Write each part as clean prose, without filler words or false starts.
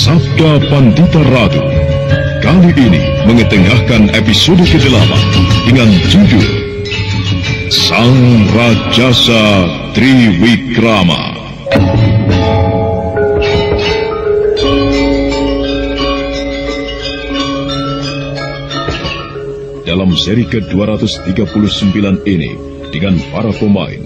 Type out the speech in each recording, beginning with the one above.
Sabda Pandita Ratu kali ini mengetengahkan episode ke-8 dengan judul Sang Rajasa Triwikrama. Dalam seri ke-239 ini dengan para pemain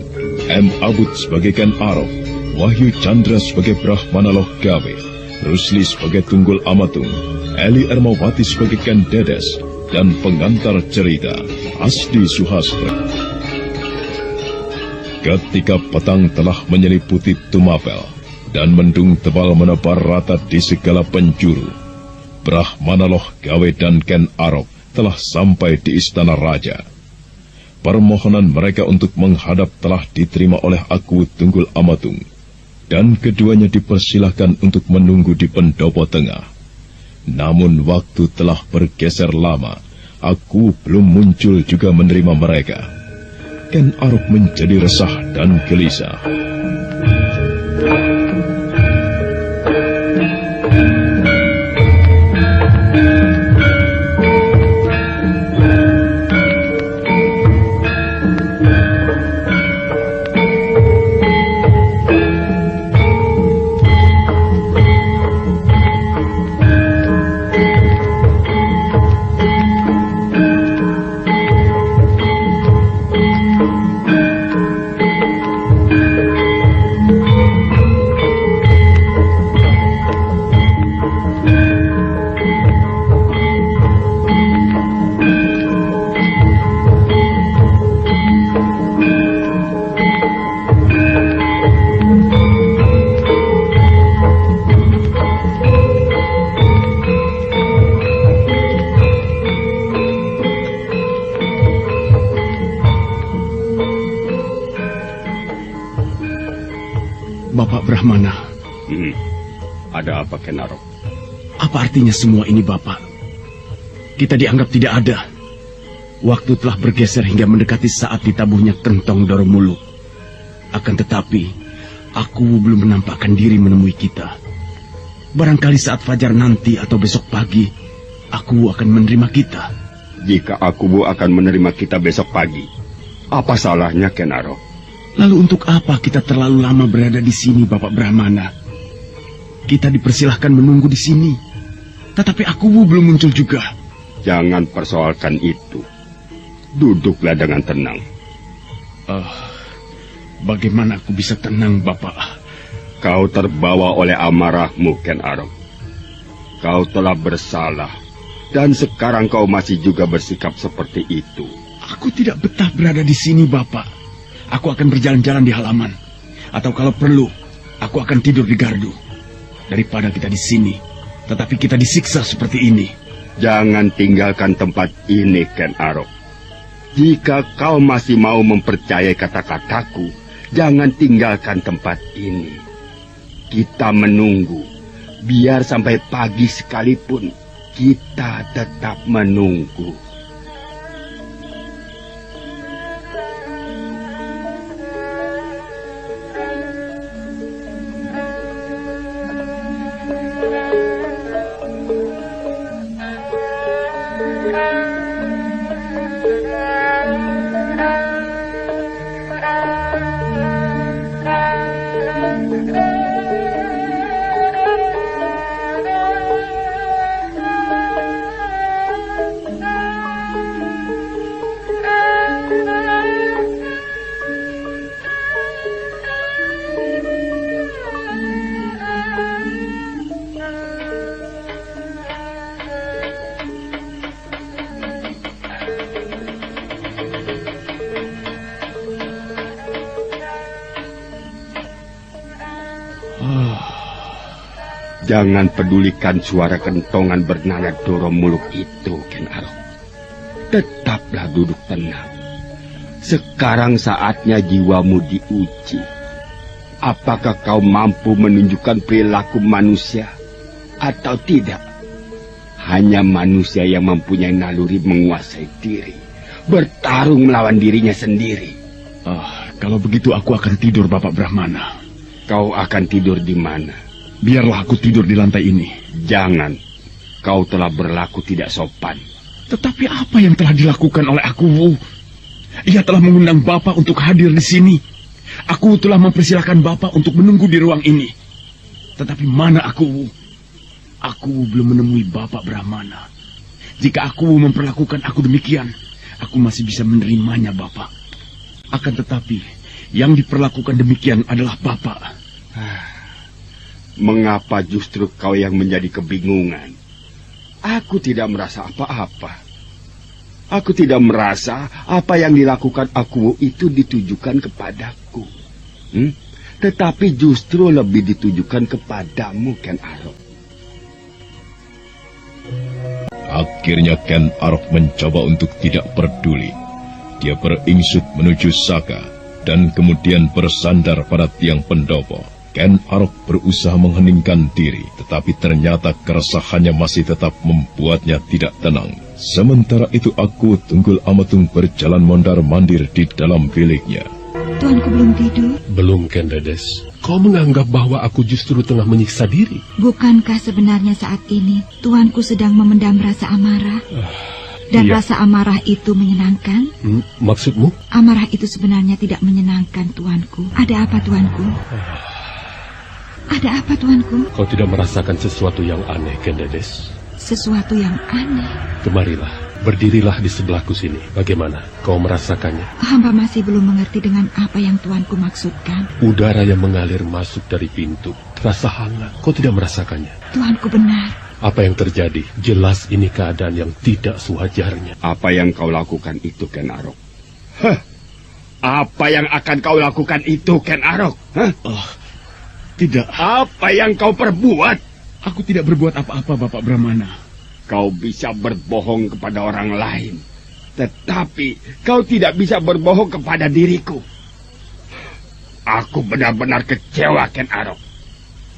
M. Abud sebagai Ken Arok, Wahyu Chandra sebagai Brahmana Loh Gawe, Rusli sebagai Tunggul Amatung, Eli Ermawati sebagai Ken Dedes, dan pengantar cerita Asdi Suhastra. Ketika petang telah menyeliputi Tumapel dan mendung tebal menebar rata di segala penjuru, Brahmana Loh Gawe dan Ken Arok telah sampai di istana raja. Permohonan mereka untuk menghadap telah diterima oleh Aku Tunggul Amatung, dan keduanya dipersilahkan untuk menunggu di pendopo tengah. Namun waktu telah bergeser lama, Aku belum muncul juga menerima mereka. Ken Arok menjadi resah dan gelisah. Bapak Brahmana. Ada apa, Ken Arok? Apa artinya semua ini, Bapak? Kita dianggap tidak ada. Waktu telah bergeser hingga mendekati saat ditabuhnya kentong Doromulu. Akan tetapi, Aku belum menampakkan diri menemui kita. Barangkali saat fajar nanti atau besok pagi, Aku akan menerima kita. Jika Aku akan menerima kita besok pagi, apa salahnya, Ken Arok? Lalu untuk apa kita terlalu lama berada di sini, Bapak Brahmana? Kita dipersilahkan menunggu di sini, tetapi Aku belum muncul juga. Jangan persoalkan itu. Duduklah dengan tenang. Bagaimana aku bisa tenang, Bapak? Kau terbawa oleh amarahmu, Ken Arok. Kau telah bersalah, dan sekarang kau masih juga bersikap seperti itu. Aku tidak betah berada di sini, Bapak. Aku akan berjalan-jalan di halaman. Atau kalau perlu, aku akan tidur di gardu. Daripada kita di sini, tetapi kita disiksa seperti ini. Jangan tinggalkan tempat ini, Ken Arok. Jika kau masih mau mempercayai kata-kataku, jangan tinggalkan tempat ini. Kita menunggu. Biar sampai pagi sekalipun, kita tetap menunggu. Jangan pedulikan suara kentongan bernada Doromuluk itu, Ken Arok. Tetaplah duduk tenang. Sekarang saatnya jiwamu diuji. Apakah kau mampu menunjukkan perilaku manusia atau tidak? Hanya manusia yang mempunyai naluri menguasai diri, bertarung melawan dirinya sendiri. Kalau begitu aku akan tidur, Bapak Brahmana. Kau akan tidur di mana? Biarlah aku tidur di lantai ini. Jangan. Kau telah berlaku tidak sopan. Tetapi apa yang telah dilakukan oleh aku, Wu? Ia telah mengundang Bapak untuk hadir di sini. Aku telah mempersilahkan Bapak untuk menunggu di ruang ini. Tetapi mana aku, Wu? Aku belum menemui Bapak Brahmana. Jika aku memperlakukan aku demikian, aku masih bisa menerimanya, Bapak. Akan tetapi, yang diperlakukan demikian adalah Bapak. Mengapa justru kau yang menjadi kebingungan? Aku tidak merasa apa-apa. Aku tidak merasa apa yang dilakukan aku itu ditujukan kepadaku. Tetapi justru lebih ditujukan kepadamu, Ken Arok. Akhirnya Ken Arok mencoba untuk tidak peduli. Dia beringsut menuju Saka dan kemudian bersandar pada tiang pendopo. Ken Arok berusaha mengheningkan diri, tetapi ternyata keresahannya masih tetap membuatnya tidak tenang. Sementara itu aku Tunggul Amatung berjalan mondar-mandir di dalam biliknya. Tuanku belum tidur? Belum, Ken Dedes. Kau menganggap bahwa aku justru tengah menyiksa diri? Bukankah sebenarnya saat ini tuanku sedang memendam rasa amarah? Dan iya. Rasa amarah itu menyenangkan? Maksudmu? Amarah itu sebenarnya tidak menyenangkan, tuanku. Ada apa, tuanku? Ada apa, tuanku? Kau tidak merasakan sesuatu yang aneh, Ken Dedes? Sesuatu yang aneh? Kemarilah, berdirilah di sebelahku sini. Bagaimana? Kau merasakannya? Hamba masih belum mengerti dengan apa yang tuanku maksudkan. Udara yang mengalir masuk dari pintu. Terasa hangat. Kau tidak merasakannya? Tuanku benar. Apa yang terjadi? Jelas ini keadaan yang tidak sewajarnya. Apa yang kau lakukan itu, Ken Arok? Apa yang akan kau lakukan itu, Ken Arok? Tidak. Apa yang kau perbuat? Aku tidak berbuat apa-apa, Bapak Brahmana. Kau bisa berbohong kepada orang lain, tetapi kau tidak bisa berbohong kepada diriku. Aku benar-benar kecewa, Ken Arok.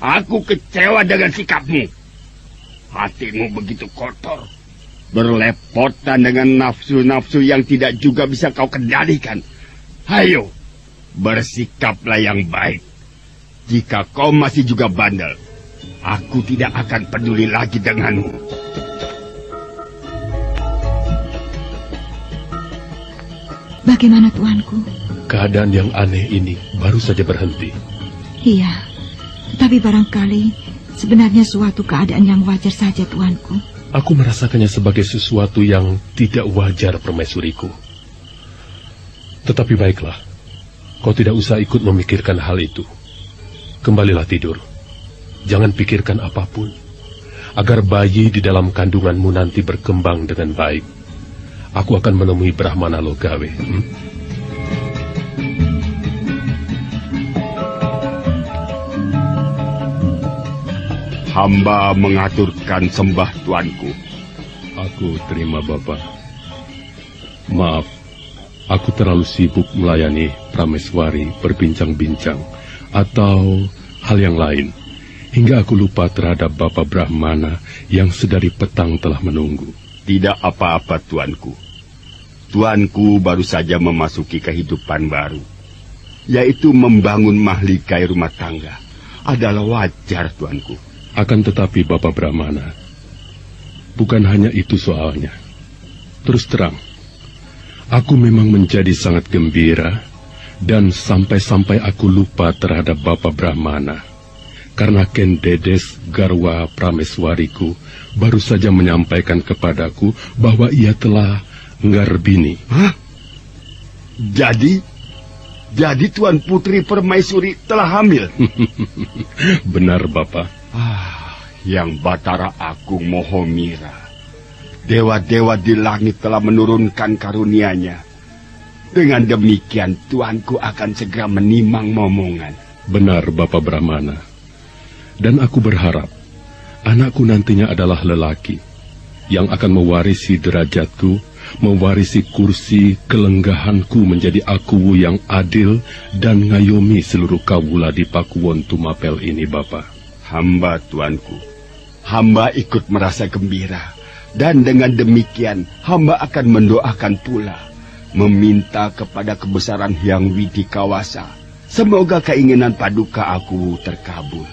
Aku kecewa dengan sikapmu. Hatimu begitu kotor, berlepotan dengan nafsu-nafsu yang tidak juga bisa kau kendalikan. Ayo, bersikaplah yang baik. Jika kau masih juga bandel, aku tidak akan peduli lagi denganmu. Bagaimana, tuanku? Keadaan yang aneh ini baru saja berhenti. Iya, tapi barangkali sebenarnya suatu keadaan yang wajar saja, tuanku. Aku merasakannya sebagai sesuatu yang tidak wajar, permaisuriku. Tetapi baiklah, kau tidak usah ikut memikirkan hal itu. Kembalilah tidur. Jangan pikirkan apapun, agar bayi di dalam kandunganmu nanti berkembang dengan baik. Aku akan menemui Brahmana Logawe. Hamba mengaturkan sembah tuanku. Aku terima, Bapak. Maaf, aku terlalu sibuk melayani Prameswari berbincang-bincang atau hal yang lain, hingga aku lupa terhadap Bapak Brahmana yang sedari petang telah menunggu. Tidak apa-apa, tuanku. Tuanku baru saja memasuki kehidupan baru, yaitu membangun mahligai rumah tangga. Adalah wajar, tuanku. Akan tetapi, Bapak Brahmana, bukan hanya itu soalnya. Terus terang, aku memang menjadi sangat gembira, dan sampai-sampai aku lupa terhadap Bapak Brahmana. Karena Ken Dedes Garwa Prameswariku baru saja menyampaikan kepadaku bahwa ia telah ngarbini. Hah? Jadi Tuan Putri Permaisuri telah hamil? Benar, Bapak. Yang Batara Agung Mohomira, dewa-dewa di langit telah menurunkan karunia-Nya. Dengan demikian, tuanku akan segera menimang momongan. Benar, Bapak Brahmana. Dan aku berharap anakku nantinya adalah lelaki yang akan mewarisi derajatku, mewarisi kursi kelenggahanku menjadi akuwu yang adil dan ngayomi seluruh kawula di Pakuwon Tumapel ini, Bapak. Hamba, tuanku. Hamba ikut merasa gembira. Dan dengan demikian, hamba akan mendoakan pula, meminta kepada kebesaran Hyang Widikawasa, semoga keinginan paduka aku terkabul.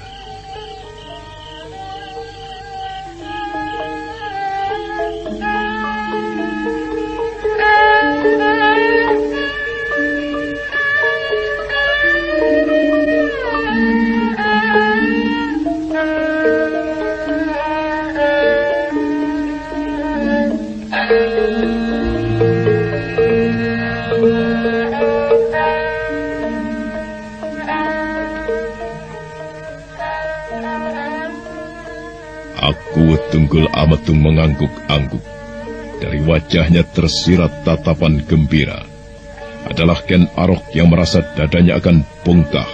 Aku Tunggul Ametung mengangguk-angguk. Dari wajahnya tersirat tatapan gembira. Adalah Ken Arok yang merasa dadanya akan bongkah.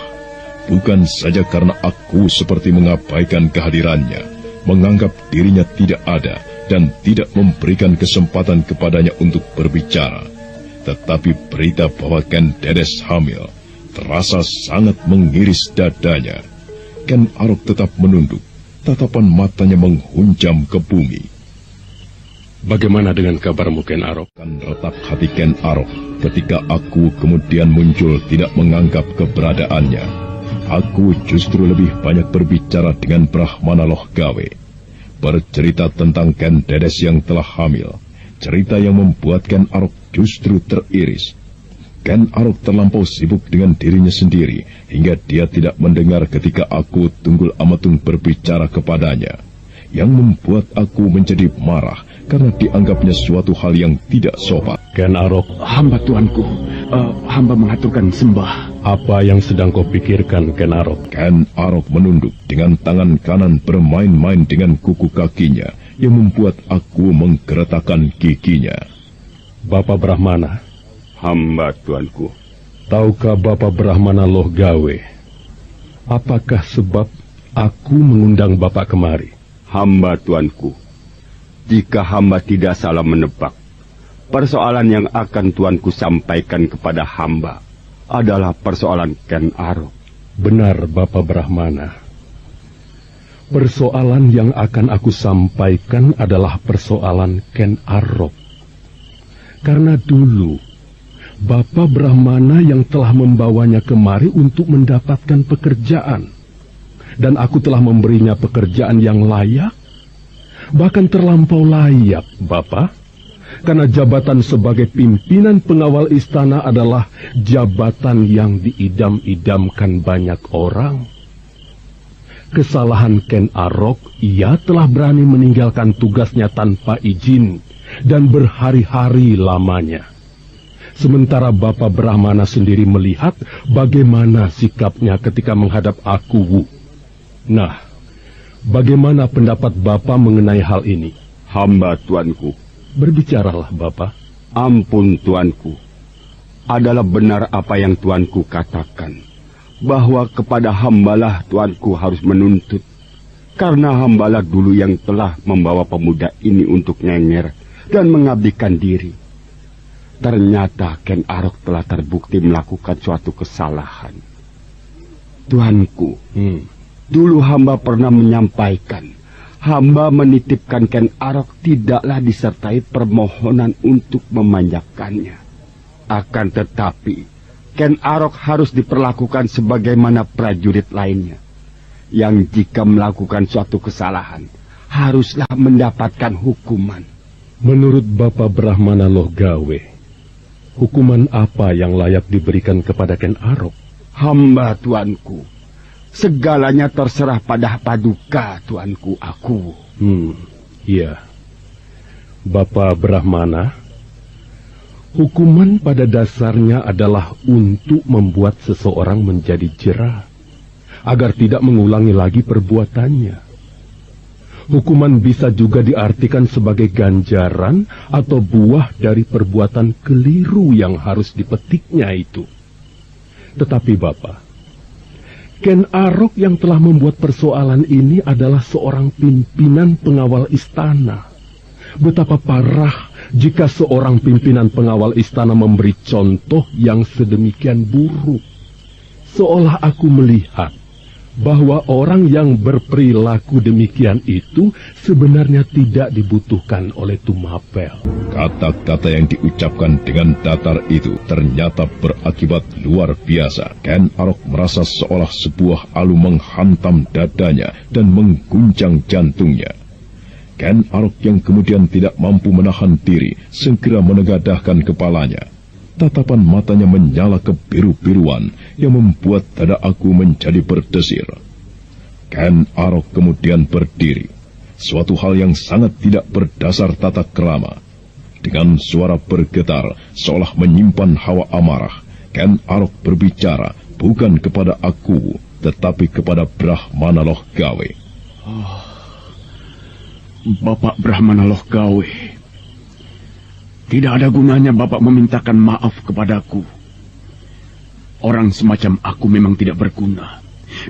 Bukan saja karena aku seperti mengabaikan kehadirannya, menganggap dirinya tidak ada, dan tidak memberikan kesempatan kepadanya untuk berbicara. Tetapi berita bahwa Ken Dedes hamil terasa sangat mengiris dadanya. Ken Arok tetap menunduk, tatapan matanya menghunjam ke bumi. Bagaimana dengan kabarmu, Ken Arok? Kan retak hati Ken Arok ketika aku kemudian muncul tidak menganggap keberadaannya. Aku justru lebih banyak berbicara dengan Brahmana Loh Gawe. Bercerita tentang Ken Dedes yang telah hamil. Cerita yang membuat Ken Arok justru teriris. Ken Arok terlampau sibuk dengan dirinya sendiri, hingga dia tidak mendengar ketika aku Tunggul Ametung berbicara kepadanya. Yang membuat aku menjadi marah, karena dianggapnya suatu hal yang tidak sopan. Ken Arok, Hamba tuanku, hamba mengaturkan sembah. apa yang sedang kau pikirkan, Ken Arok? Ken Arok menunduk dengan tangan kanan bermain-main dengan kuku kakinya, yang membuat aku menggeretakkan giginya. Bapak Brahmana. Hamba tuanku. Tahukah Bapak Brahmana Loh Gawe, apakah sebab aku mengundang Bapak kemari? Hamba tuanku. Jika hamba tidak salah menebak, persoalan yang akan tuanku sampaikan kepada hamba adalah persoalan Ken Arok. Benar, Bapak Brahmana. Persoalan yang akan aku sampaikan adalah persoalan Ken Arok. Karena dulu, Bapak Brahmana yang telah membawanya kemari untuk mendapatkan pekerjaan. Dan aku telah memberinya pekerjaan yang layak, bahkan terlampau layak, Bapak. Karena jabatan sebagai pimpinan pengawal istana adalah jabatan yang diidam-idamkan banyak orang. Kesalahan Ken Arok, ia telah berani meninggalkan tugasnya tanpa izin dan berhari-hari lamanya. Sementara Bapak Brahmana sendiri melihat bagaimana sikapnya ketika menghadap aku, Wu. Nah, bagaimana pendapat Bapak mengenai hal ini? Hamba tuanku. Berbicaralah, Bapak. Ampun tuanku. Adalah benar apa yang tuanku katakan, bahwa kepada hambalah tuanku harus menuntut. Karena hambalah dulu yang telah membawa pemuda ini untuk nyenger dan mengabdikan diri. Ternyata Ken Arok telah terbukti melakukan suatu kesalahan. Tuanku, dulu hamba pernah menyampaikan, hamba menitipkan Ken Arok tidaklah disertai permohonan untuk memanjakannya. Akan tetapi, Ken Arok harus diperlakukan sebagaimana prajurit lainnya, yang jika melakukan suatu kesalahan, haruslah mendapatkan hukuman. Menurut Bapak Brahmana Loh Gawe, hukuman apa yang layak diberikan kepada Ken Arok? Hamba tuanku, segalanya terserah pada paduka tuanku aku. Iya. Bapak Brahmana, hukuman pada dasarnya adalah untuk membuat seseorang menjadi jera, agar tidak mengulangi lagi perbuatannya. Hukuman bisa juga diartikan sebagai ganjaran atau buah dari perbuatan keliru yang harus dipetiknya itu. Tetapi Bapak, Ken Arok yang telah membuat persoalan ini adalah seorang pimpinan pengawal istana. Betapa parah jika seorang pimpinan pengawal istana memberi contoh yang sedemikian buruk. Seolah aku melihat bahwa orang yang berperilaku demikian itu sebenarnya tidak dibutuhkan oleh Tumapel. Kata-kata yang diucapkan dengan datar itu ternyata berakibat luar biasa. Ken Arok merasa seolah sebuah alu menghantam dadanya dan mengguncang jantungnya. Ken Arok yang kemudian tidak mampu menahan diri segera menegadahkan kepalanya. Tatapan matanya menyala kebiru-biruan yang membuat dada aku menjadi berdesir. Ken Arok kemudian berdiri, suatu hal yang sangat tidak berdasar tata krama. Dengan suara bergetar, seolah menyimpan hawa amarah, Ken Arok berbicara bukan kepada aku, tetapi kepada Brahmana Loh Gawe. Bapak Brahmana Loh Gawe, tidak ada gunanya Bapak memintakan maaf kepadaku. Orang semacam aku memang tidak berguna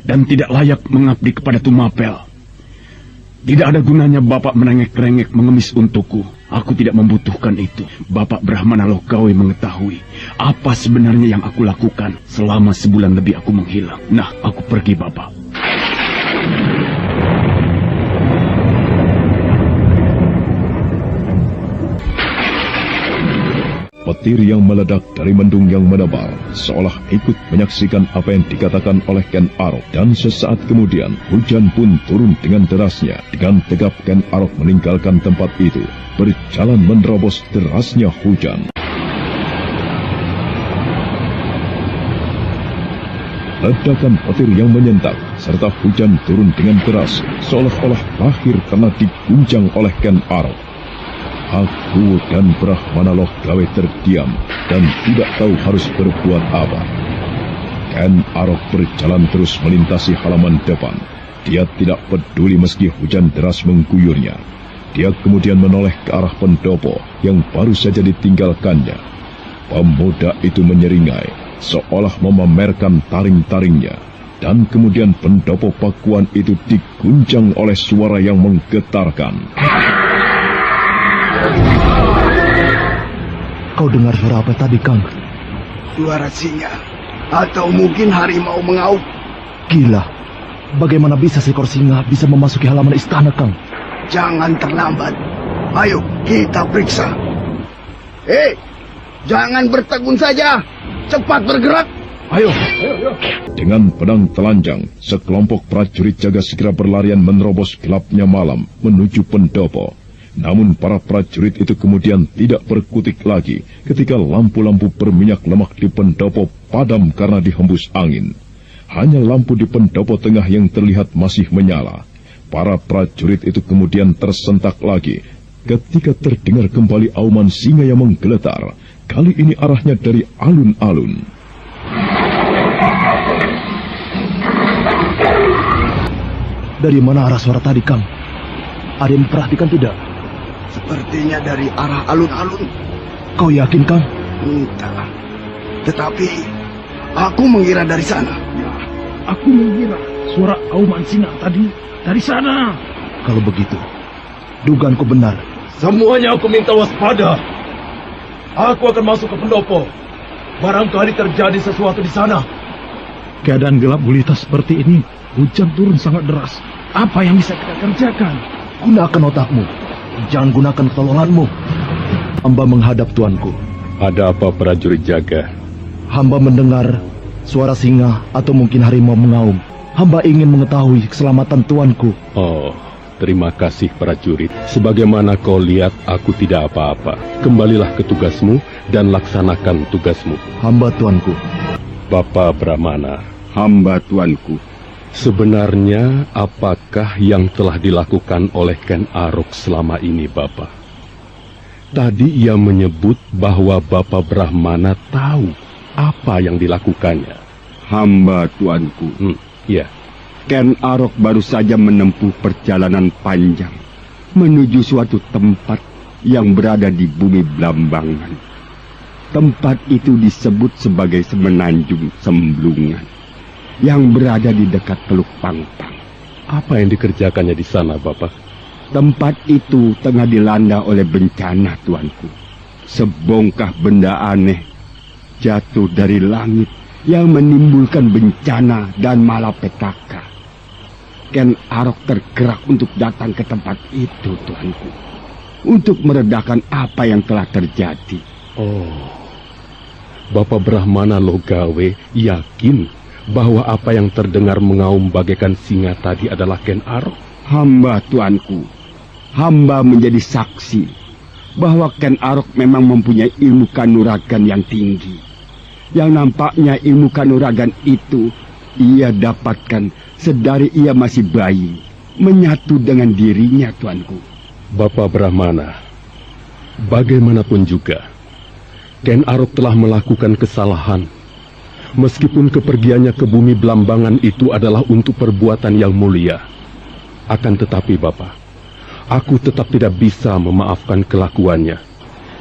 dan tidak layak mengabdi kepada Tumapel. Tidak ada gunanya Bapak merengek-rengek mengemis untukku. Aku tidak membutuhkan itu. Bapak Brahmana Loh Gawe mengetahui apa sebenarnya yang aku lakukan selama sebulan lebih aku menghilang. Nah, aku pergi, Bapak. Petir yang meledak dari mendung yang menebal seolah ikut menyaksikan apa yang dikatakan oleh Ken Arok, dan sesaat kemudian hujan pun turun dengan derasnya. Dengan tegap Ken Arok meninggalkan tempat itu, berjalan menerobos derasnya hujan. Ledakan petir yang menyentak serta hujan turun dengan deras seolah-olah lahir karena diguncang oleh Ken Arok. Aku dan Brahmana Loh Gawe terdiam dan tidak tahu harus berbuat apa. Ken Arok berjalan terus melintasi halaman depan. Dia tidak peduli meski hujan deras mengguyurnya. Dia kemudian menoleh ke arah pendopo yang baru saja ditinggalkannya. Pemuda itu menyeringai, seolah memamerkan taring-taringnya. Dan kemudian pendopo pakuan itu diguncang oleh suara yang menggetarkan. Kau dengar suara apa tadi, Kang? Suara singa, atau mungkin harimau mengaum. Gila, bagaimana bisa seekor singa bisa memasuki halaman istana, Kang? Jangan terlambat. Ayo, kita periksa. Jangan bertegun saja. Cepat bergerak. Ayo. Dengan pedang telanjang, sekelompok prajurit jaga segera berlarian menerobos gelapnya malam menuju pendopo. Namun para prajurit itu kemudian tidak berkutik lagi ketika lampu-lampu berminyak lemak di pendopo padam karena dihembus angin. Hanya lampu di pendopo tengah yang terlihat masih menyala. Para prajurit itu kemudian tersentak lagi ketika terdengar kembali auman singa yang menggeletar. Kali ini arahnya dari alun-alun. Dari mana arah suara tadi, Kang? Ada yang memperhatikan tidak? Sepertinya dari arah alun-alun. Kau yakin, Kang? Entah. Tetapi aku mengira dari sana. Ya, aku mengira suara auman singa tadi dari sana. Kalau begitu, dugaanku benar. Semuanya aku minta waspada. Aku akan masuk ke pendopo. Barangkali terjadi sesuatu di sana. Keadaan gelap gulita seperti ini, hujan turun sangat deras. Apa yang bisa kita kerjakan? Gunakan otakmu. Jangan gunakan ketolonganmu. Hamba menghadap tuanku. Ada apa prajurit jaga? Hamba mendengar suara singa atau mungkin harimau mengaum. Hamba ingin mengetahui keselamatan tuanku. Oh, terima kasih prajurit. Sebagaimana kau lihat, aku tidak apa-apa. Kembalilah ke tugasmu dan laksanakan tugasmu. Hamba tuanku. Bapak Brahmana. Hamba tuanku. Sebenarnya apakah yang telah dilakukan oleh Ken Arok selama ini, Bapak? Tadi ia menyebut bahwa Bapak Brahmana tahu apa yang dilakukannya. Hamba tuanku. Ya. Ken Arok baru saja menempuh perjalanan panjang menuju suatu tempat yang berada di bumi Blambangan. Tempat itu disebut sebagai Semenanjung Semblungan yang berada di dekat Teluk Pangpang. Apa yang dikerjakannya di sana, Bapak? Tempat itu tengah dilanda oleh bencana, tuanku. Sebongkah benda aneh jatuh dari langit yang menimbulkan bencana dan malapetaka. Ken Arok tergerak untuk datang ke tempat itu, tuanku, untuk meredakan apa yang telah terjadi. Oh, Bapak Brahmana Loh Gawe yakin bahwa apa yang terdengar mengaum bagaikan singa tadi adalah Ken Arok? Hamba tuanku, hamba menjadi saksi bahwa Ken Arok memang mempunyai ilmu kanuragan yang tinggi. Yang nampaknya ilmu kanuragan itu ia dapatkan sedari ia masih bayi, menyatu dengan dirinya, tuanku. Bapak Brahmana, bagaimanapun juga, Ken Arok telah melakukan kesalahan. Meskipun kepergiannya ke bumi Blambangan itu adalah untuk perbuatan yang mulia. Akan tetapi, Bapak, aku tetap tidak bisa memaafkan kelakuannya.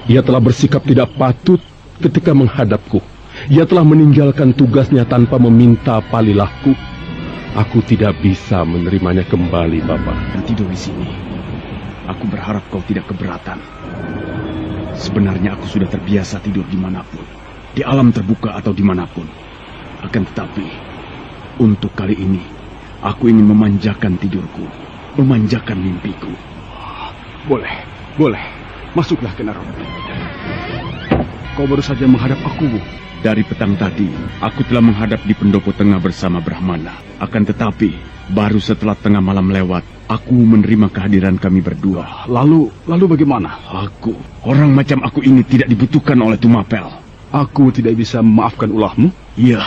Ia telah bersikap tidak patut ketika menghadapku. Ia telah meninggalkan tugasnya tanpa meminta palilahku. Aku tidak bisa menerimanya kembali, Bapak. Dan tidur di sini. Aku berharap kau tidak keberatan. Sebenarnya aku sudah terbiasa tidur dimanapun. Di alam terbuka atau dimanapun. Akan tetapi, untuk kali ini, aku ingin memanjakan tidurku. Memanjakan mimpiku. Boleh, boleh. Masuklah ke Narok. Kau baru saja menghadap aku, Bu. Dari petang tadi, aku telah menghadap di pendopo tengah bersama Brahmana. Akan tetapi, baru setelah tengah malam lewat, aku menerima kehadiran kami berdua. Lalu bagaimana? Orang macam aku ini tidak dibutuhkan oleh Tumapel. Aku tidak bisa memaafkan ulahmu? Iya.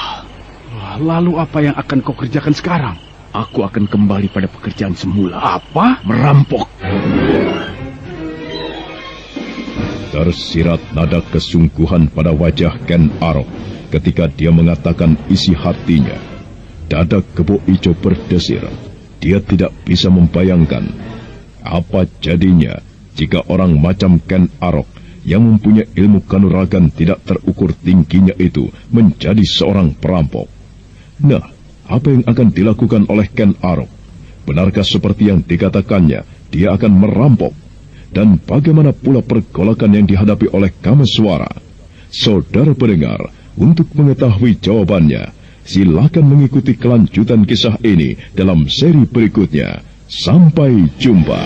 Lalu apa yang akan kau kerjakan sekarang? Aku akan kembali pada pekerjaan semula. Apa? Merampok. Tersirat nada kesungguhan pada wajah Ken Arok ketika dia mengatakan isi hatinya. Dada Kebo Ijo berdesir. Dia tidak bisa membayangkan apa jadinya jika orang macam Ken Arok yang mempunyai ilmu kanuragan tidak terukur tingginya itu menjadi seorang perampok. Nah, apa yang akan dilakukan oleh Ken Arok? Benarkah seperti yang dikatakannya, dia akan merampok? Dan bagaimana pula pergolakan yang dihadapi oleh Kameswara? Saudara pendengar, untuk mengetahui jawabannya, silakan mengikuti kelanjutan kisah ini dalam seri berikutnya. Sampai jumpa.